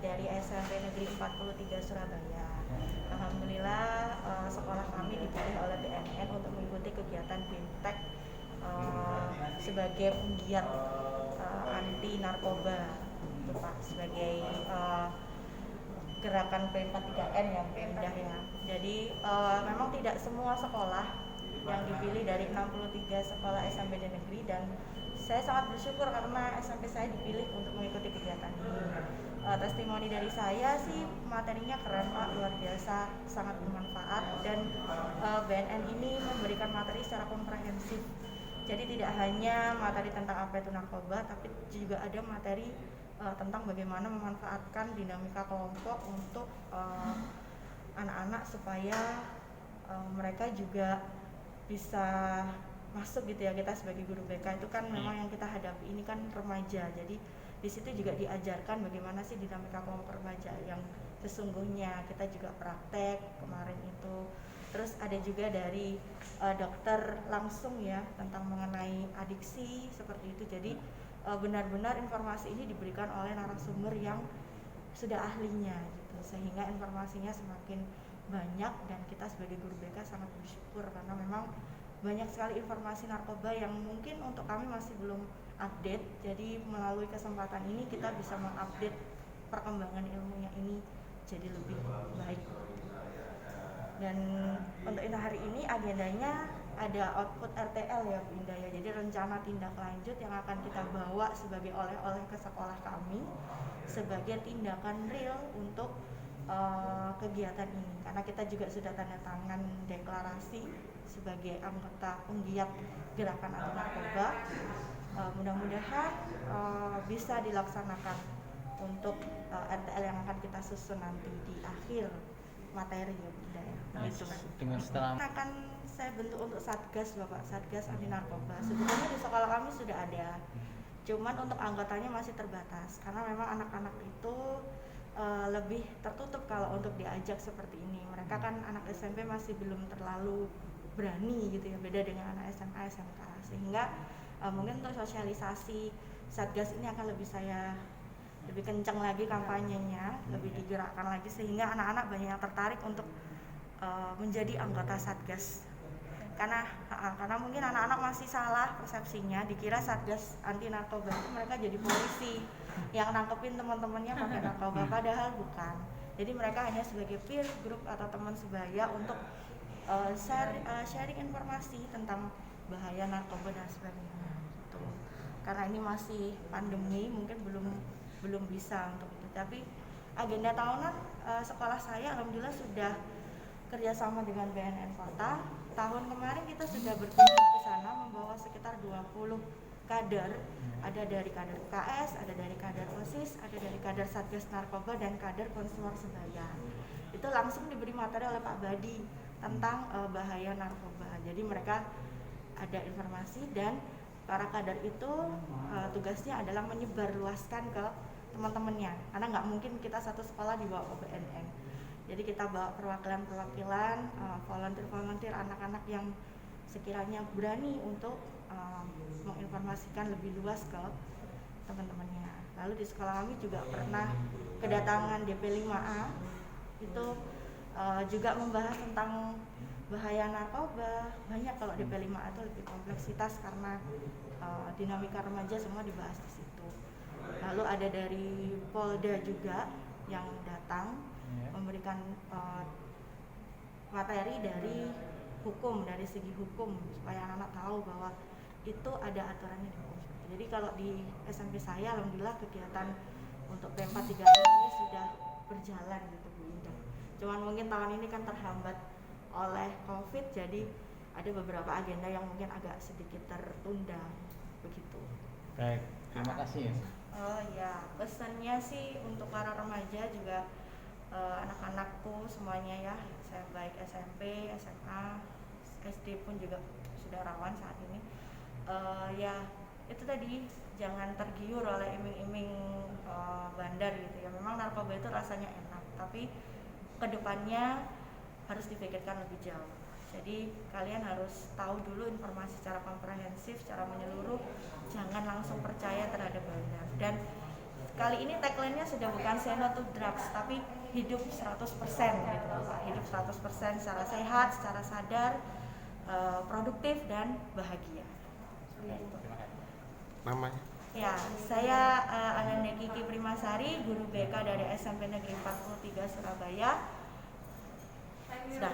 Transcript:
dari SMP Negeri 43 Surabaya. Alhamdulillah sekolah kami dipilih oleh BNN untuk mengikuti kegiatan BIMTEK sebagai penggiat anti narkoba, itu Pak, sebagai gerakan P43N yang Pemda ya. Jadi memang tidak semua sekolah yang dipilih dari 63 sekolah SMP di negeri, dan saya sangat bersyukur karena SMP saya dipilih untuk mengikuti kegiatan ini. Testimoni dari saya sih materinya keren Pak, luar biasa, sangat bermanfaat, dan BNN ini memberikan materi secara komprehensif. Jadi tidak hanya materi tentang apa itu narkoba, tapi juga ada materi tentang bagaimana memanfaatkan dinamika kelompok untuk anak-anak supaya mereka juga bisa masuk gitu ya. Kita sebagai guru BK itu kan memang yang kita hadapi ini kan remaja, jadi di situ juga diajarkan bagaimana sih dinamika kelompok remaja yang sesungguhnya. Kita juga praktek kemarin itu. Terus ada juga dari dokter langsung ya tentang mengenai adiksi seperti itu. Jadi benar-benar informasi ini diberikan oleh narasumber yang sudah ahlinya gitu, sehingga informasinya semakin banyak, dan kita sebagai guru BK sangat bersyukur karena memang banyak sekali informasi narkoba yang mungkin untuk kami masih belum update. Jadi melalui kesempatan ini kita bisa mengupdate perkembangan ilmunya ini jadi lebih baik. Dan untuk hari ini agendanya ada output RTL ya Bu Indah ya. Jadi rencana tindak lanjut yang akan kita bawa sebagai oleh-oleh ke sekolah kami sebagai tindakan real untuk kegiatan ini, karena kita juga sudah tanda tangan deklarasi sebagai anggota penggiat gerakan anti narkoba. Mudah-mudahan bisa dilaksanakan untuk RTL yang akan kita susun nanti di akhir materi ya Bunda ya. Gitu. Dengan setelah akan saya bentuk untuk Satgas Bapak, Satgas anti narkoba. Sebetulnya di sekolah kami sudah ada, cuman untuk anggotanya masih terbatas karena memang anak-anak itu lebih tertutup kalau untuk diajak seperti ini. Mereka kan anak SMP masih belum terlalu berani gitu ya, beda dengan anak SMA, SMK. Sehingga mungkin untuk sosialisasi Satgas ini akan lebih kencang lagi kampanyenya, lebih digerakkan lagi sehingga anak-anak banyak yang tertarik untuk menjadi anggota Satgas. Karena mungkin anak-anak masih salah persepsinya, dikira Satgas anti narkoba itu mereka jadi polisi yang nangkepin teman-temannya pakai narkoba, padahal bukan. Jadi mereka hanya sebagai peer group atau teman sebaya untuk sharing informasi tentang bahaya narkoba dan sebagainya. Gitu. Karena ini masih pandemi, mungkin belum bisa untuk itu. Tapi agenda tahunan sekolah saya alhamdulillah sudah kerjasama dengan BNN Kota. Tahun kemarin kita sudah berkunjung ke sana membawa sekitar 20 kader. Ada dari kader UKS, ada dari kader OSIS, ada dari kader Satgas Narkoba, dan kader Konselor Sebaya. Itu langsung diberi materi oleh Pak Badi tentang bahaya narkoba. Jadi mereka ada informasi, dan para kader itu tugasnya adalah menyebarluaskan ke teman-temannya. Karena nggak mungkin kita satu sekolah dibawa ke BNN. Jadi kita bawa perwakilan-perwakilan, volunteer anak-anak yang sekiranya berani untuk menginformasikan lebih luas ke teman-temannya. Lalu di sekolah kami juga pernah kedatangan DP5A, itu juga membahas tentang bahaya narkoba. Banyak kalau DP5A itu lebih kompleksitas karena dinamika remaja semua dibahas di situ. Lalu ada dari Polda juga yang datang memberikan materi dari hukum, dari segi hukum, supaya anak-anak tahu bahwa itu ada aturannya di hukum. Jadi kalau di SMP saya alhamdulillah kegiatan untuk P43 ini sudah berjalan gitu Bu Indah. Cuman mungkin tahun ini kan terhambat oleh COVID, jadi ada beberapa agenda yang mungkin agak sedikit tertunda begitu. Baik, terima kasih ya. Oh ya, pesannya sih untuk para remaja juga, anak-anakku semuanya ya, saya baik SMP, SMA, SD pun juga sudah rawan saat ini. Ya itu tadi, jangan tergiur oleh iming-iming bandar gitu ya. Memang narkoba itu rasanya enak, tapi kedepannya harus dipikirkan lebih jauh. Jadi kalian harus tahu dulu informasi secara komprehensif, secara menyeluruh, jangan langsung percaya terhadap bandar. Dan kali ini tagline-nya sudah bukan say no to drugs, tapi hidup 100% gitu Bapak. Hidup 100% secara sehat, secara sadar, produktif dan bahagia. Gitu. Terima kasih. Namanya? Ya, saya Ananda Kiki Primasari, guru BK dari SMP Negeri 43 Surabaya. Sudah.